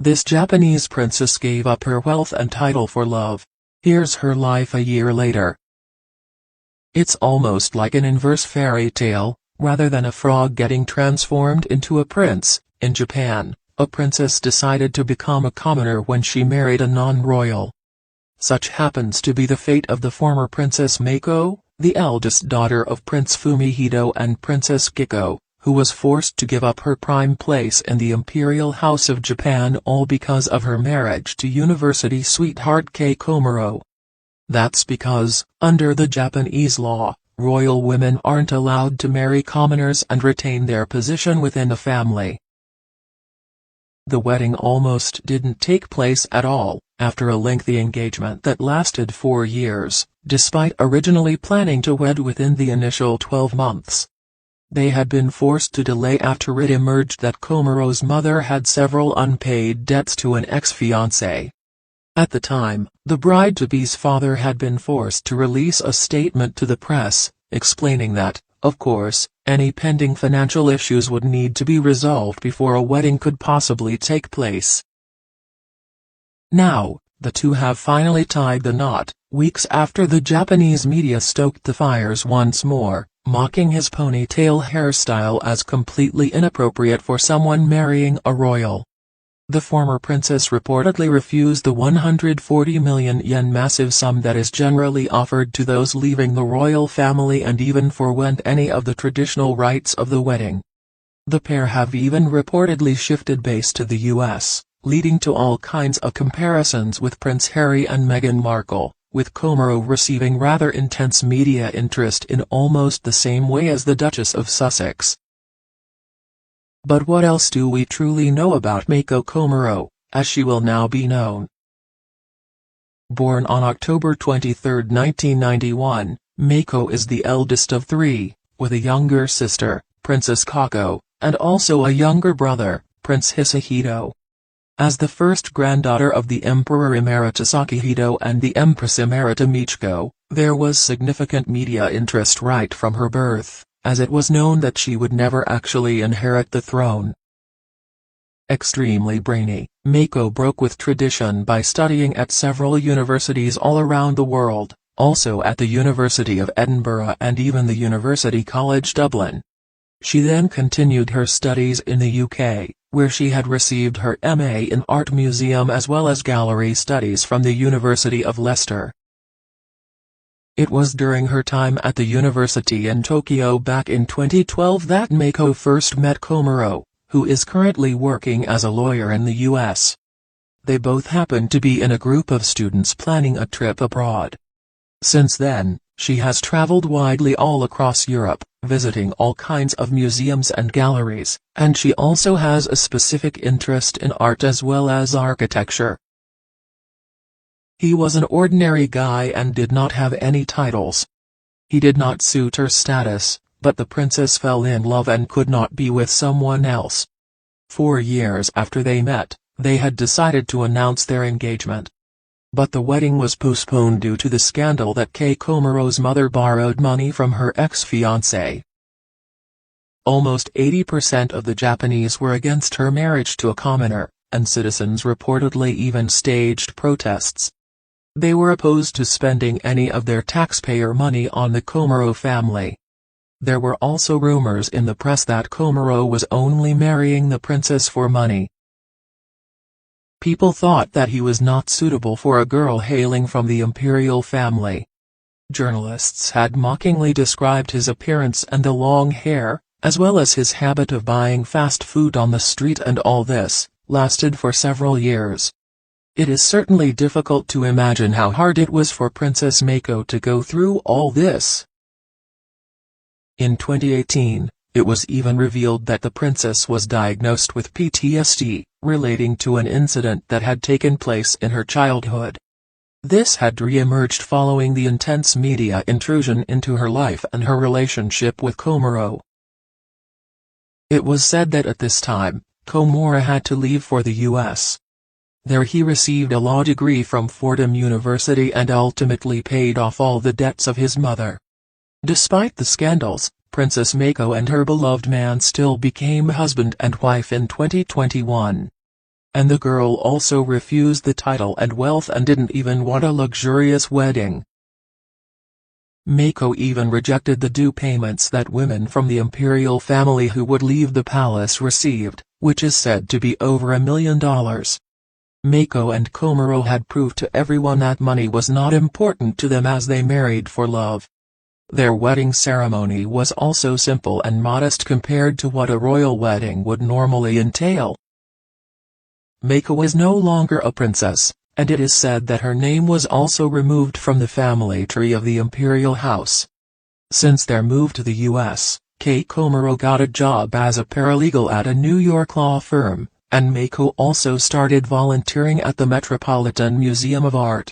this Japanese princess gave up her wealth and title for love. Here's her life a year later. It's almost like an inverse fairy tale, rather than a frog getting transformed into a prince. In Japan, a princess decided to become a commoner when she married a non-royal. Such happens to be the fate of the former Princess Mako, the eldest daughter of Prince Fumihito and Princess Giko, who was forced to give up her prime place in the imperial house of Japan all because of her marriage to university sweetheart Kei Komuro. That's because, under the Japanese law, royal women aren't allowed to marry commoners and retain their position within the family. The wedding almost didn't take place at all, after a lengthy engagement that lasted 4 years, despite originally planning to wed within the initial 12 months. They had been forced to delay after it emerged that Komuro's mother had several unpaid debts to an ex-fiancé. At the time, the bride-to-be's father had been forced to release a statement to the press, explaining that, of course, any pending financial issues would need to be resolved before a wedding could possibly take place. Now, the two have finally tied the knot, weeks after the Japanese media stoked the fires once more, mocking his ponytail hairstyle as completely inappropriate for someone marrying a royal. The former princess reportedly refused the 140 million yen massive sum that is generally offered to those leaving the royal family and even forwent any of the traditional rites of the wedding. The pair have even reportedly shifted base to the US, leading to all kinds of comparisons with Prince Harry and Meghan Markle, with Komuro receiving rather intense media interest in almost the same way as the Duchess of Sussex. But what else do we truly know about Mako Komuro, as she will now be known? Born on October 23, 1991, Mako is the eldest of 3, with a younger sister, Princess Kako, and also a younger brother, Prince Hisahito. As the first granddaughter of the Emperor Emeritus Akihito and the Empress Emerita Michiko, there was significant media interest right from her birth, as it was known that she would never actually inherit the throne. Extremely brainy, Mako broke with tradition by studying at several universities all around the world, also at the University of Edinburgh and even the University College Dublin. She then continued her studies in the UK, where she had received her MA in Art Museum as well as Gallery Studies from the University of Leicester. It was during her time at the university in Tokyo back in 2012 that Mako first met Komuro, who is currently working as a lawyer in the US. They both happened to be in a group of students planning a trip abroad. Since then, she has traveled widely all across Europe, visiting all kinds of museums and galleries, and she also has a specific interest in art as well as architecture. He was an ordinary guy and did not have any titles. He did not suit her status, but the princess fell in love and could not be with someone else. 4 years after they met, they had decided to announce their engagement. But the wedding was postponed due to the scandal that Kei Komuro's mother borrowed money from her ex-fiancé. Almost 80% of the Japanese were against her marriage to a commoner, and citizens reportedly even staged protests. They were opposed to spending any of their taxpayer money on the Komuro family. There were also rumors in the press that Komuro was only marrying the princess for money. People thought that he was not suitable for a girl hailing from the imperial family. Journalists had mockingly described his appearance and the long hair, as well as his habit of buying fast food on the street, and all this lasted for several years. It is certainly difficult to imagine how hard it was for Princess Mako to go through all this. In 2018, it was even revealed that the princess was diagnosed with PTSD, relating to an incident that had taken place in her childhood. This had re-emerged following the intense media intrusion into her life and her relationship with Komuro. It was said that at this time, Komuro had to leave for the US. There he received a law degree from Fordham University and ultimately paid off all the debts of his mother. Despite the scandals, Princess Mako and her beloved man still became husband and wife in 2021. and the girl also refused the title and wealth and didn't even want a luxurious wedding. Mako even rejected the due payments that women from the imperial family who would leave the palace received, which is said to be over $1 million. Mako and Komuro had proved to everyone that money was not important to them as they married for love. Their wedding ceremony was also simple and modest compared to what a royal wedding would normally entail. Mako is no longer a princess, and it is said that her name was also removed from the family tree of the imperial house. Since their move to the U.S., Kei Komuro got a job as a paralegal at a New York law firm, and Mako also started volunteering at the Metropolitan Museum of Art.